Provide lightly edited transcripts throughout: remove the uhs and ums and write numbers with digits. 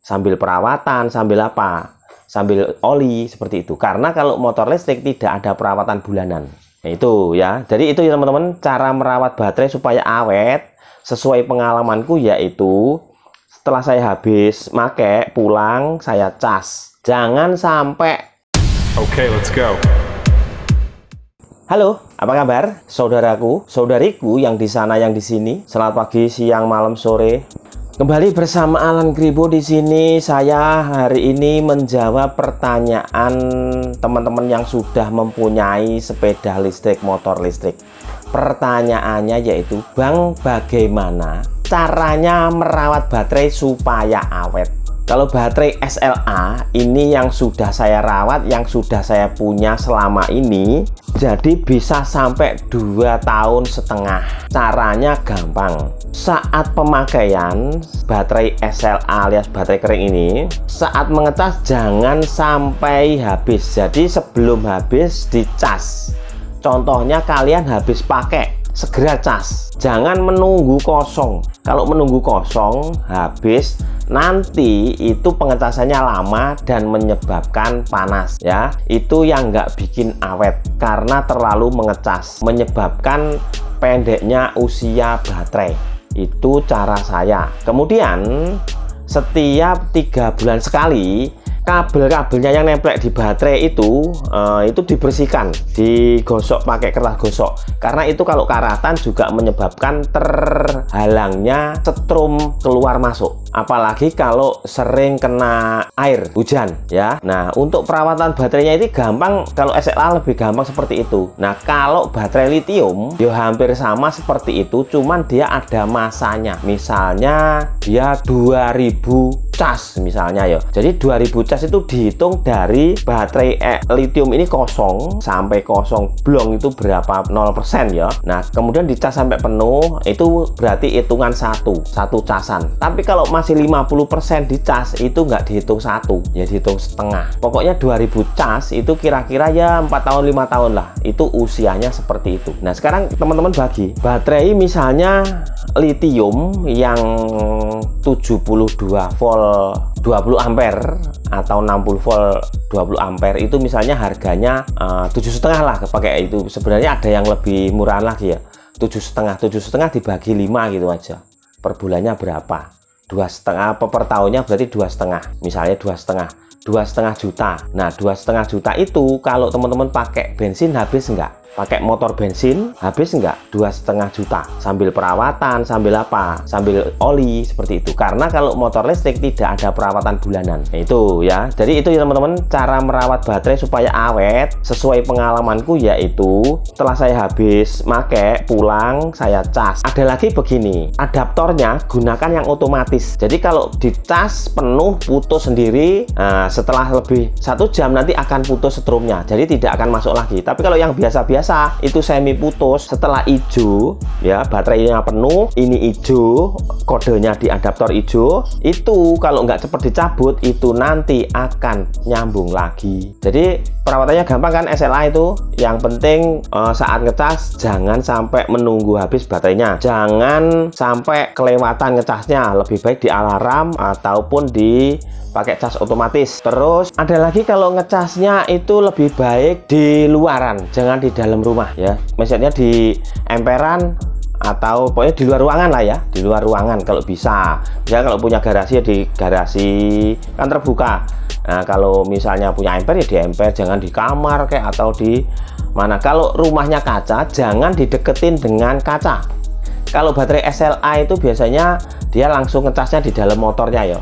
sambil perawatan, sambil apa, sambil oli seperti itu. Karena kalau motor listrik tidak ada perawatan bulanan. Nah, itu ya. Jadi itu ya teman-teman, cara merawat baterai supaya awet sesuai pengalamanku, yaitu setelah saya habis pakai pulang saya cas. Jangan sampai. Oke, let's go. Halo, apa kabar saudaraku, saudariku yang di sana, yang di sini? Selamat pagi, siang, malam, sore. Kembali bersama Alan Kribo di sini. Saya hari ini menjawab pertanyaan teman-teman yang sudah mempunyai sepeda listrik, motor listrik. Pertanyaannya yaitu, Bang, bagaimana caranya merawat baterai supaya awet? Kalau baterai SLA ini yang sudah saya rawat, yang sudah saya punya selama ini, jadi bisa sampai 2,5 tahun. Caranya gampang. Saat pemakaian baterai SLA alias baterai kering ini, saat mengecas jangan sampai habis. Jadi sebelum habis dicas. Contohnya kalian habis pakai, segera cas. Jangan menunggu kosong. Kalau menunggu kosong habis, nanti itu pengecasannya lama dan menyebabkan panas ya. Itu yang nggak bikin awet karena terlalu mengecas, menyebabkan pendeknya usia baterai. Itu cara saya. Kemudian setiap 3 bulan sekali kabel-kabelnya yang nempel di baterai itu dibersihkan, digosok pakai kertas gosok, karena itu kalau karatan juga menyebabkan terhalangnya setrum keluar masuk, apalagi kalau sering kena air hujan ya. Nah, untuk perawatan baterainya ini gampang. Kalau SLA lebih gampang seperti itu. Nah, kalau baterai lithium ya hampir sama seperti itu, cuman dia ada masanya. Misalnya dia 2000 cas misalnya ya. Jadi 2000 cas itu dihitung dari baterai lithium ini kosong sampai kosong blong itu berapa 0% ya. Nah, kemudian dicas sampai penuh, itu berarti hitungan satu casan. Tapi kalau masih 50% dicas, itu nggak dihitung satu, ya dihitung setengah. Pokoknya 2000 cas itu kira-kira ya 4 tahun 5 tahun lah. Itu usianya seperti itu. Nah, sekarang teman-teman bagi baterai misalnya lithium yang 72 volt 20 ampere atau 60 volt 20 ampere itu misalnya harganya 7,5 lah pakai itu. Sebenarnya ada yang lebih murahan lagi ya, 7,5 dibagi 5 gitu aja. Per bulannya berapa? 2,5 per tahunnya berarti 2,5, misalnya 2,5 juta. Nah, 2,5 juta itu kalau teman-teman pakai bensin habis enggak? Pakai motor bensin habis enggak? 2,5 juta sambil perawatan, sambil apa, sambil oli seperti itu. Karena kalau motor listrik tidak ada perawatan bulanan. Nah, itu ya. Jadi itu ya teman-teman, cara merawat baterai supaya awet sesuai pengalamanku, yaitu setelah saya habis pakai pulang saya cas. Ada lagi begini, adaptornya gunakan yang otomatis. Jadi kalau dicas penuh putus sendiri, nah, setelah lebih 1 jam nanti akan putus setrumnya. Jadi tidak akan masuk lagi. Tapi kalau yang biasa itu semi putus setelah hijau ya, baterainya penuh, ini hijau, kodenya di adaptor hijau, itu kalau nggak cepat dicabut itu nanti akan nyambung lagi. Jadi perawatannya gampang kan SLA itu. Yang penting saat ngecas jangan sampai menunggu habis baterainya, jangan sampai kelewatan ngecasnya. Lebih baik di alarm ataupun di pakai cas otomatis. Terus ada lagi, kalau ngecasnya itu lebih baik di luaran, jangan di dalam rumah ya. Maksudnya di emperan atau pokoknya di luar ruangan lah ya, di luar ruangan kalau bisa. Ya kalau punya garasi ya di garasi kan terbuka. Nah, kalau misalnya punya emper ya di emper, jangan di kamar kayak atau di mana. Kalau rumahnya kaca jangan dideketin dengan kaca. Kalau baterai SLA itu biasanya dia langsung ngecasnya di dalam motornya ya.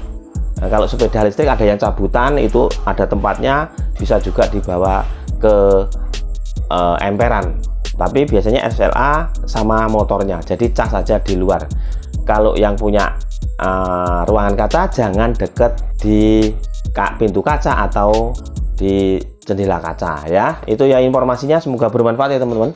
Nah, kalau sepeda listrik ada yang cabutan, itu ada tempatnya, bisa juga dibawa ke emperan. Tapi biasanya SLA sama motornya, jadi cas saja di luar. Kalau yang punya ruangan kaca jangan deket di pintu kaca atau di jendela kaca ya. Itu ya informasinya, semoga bermanfaat ya teman-teman.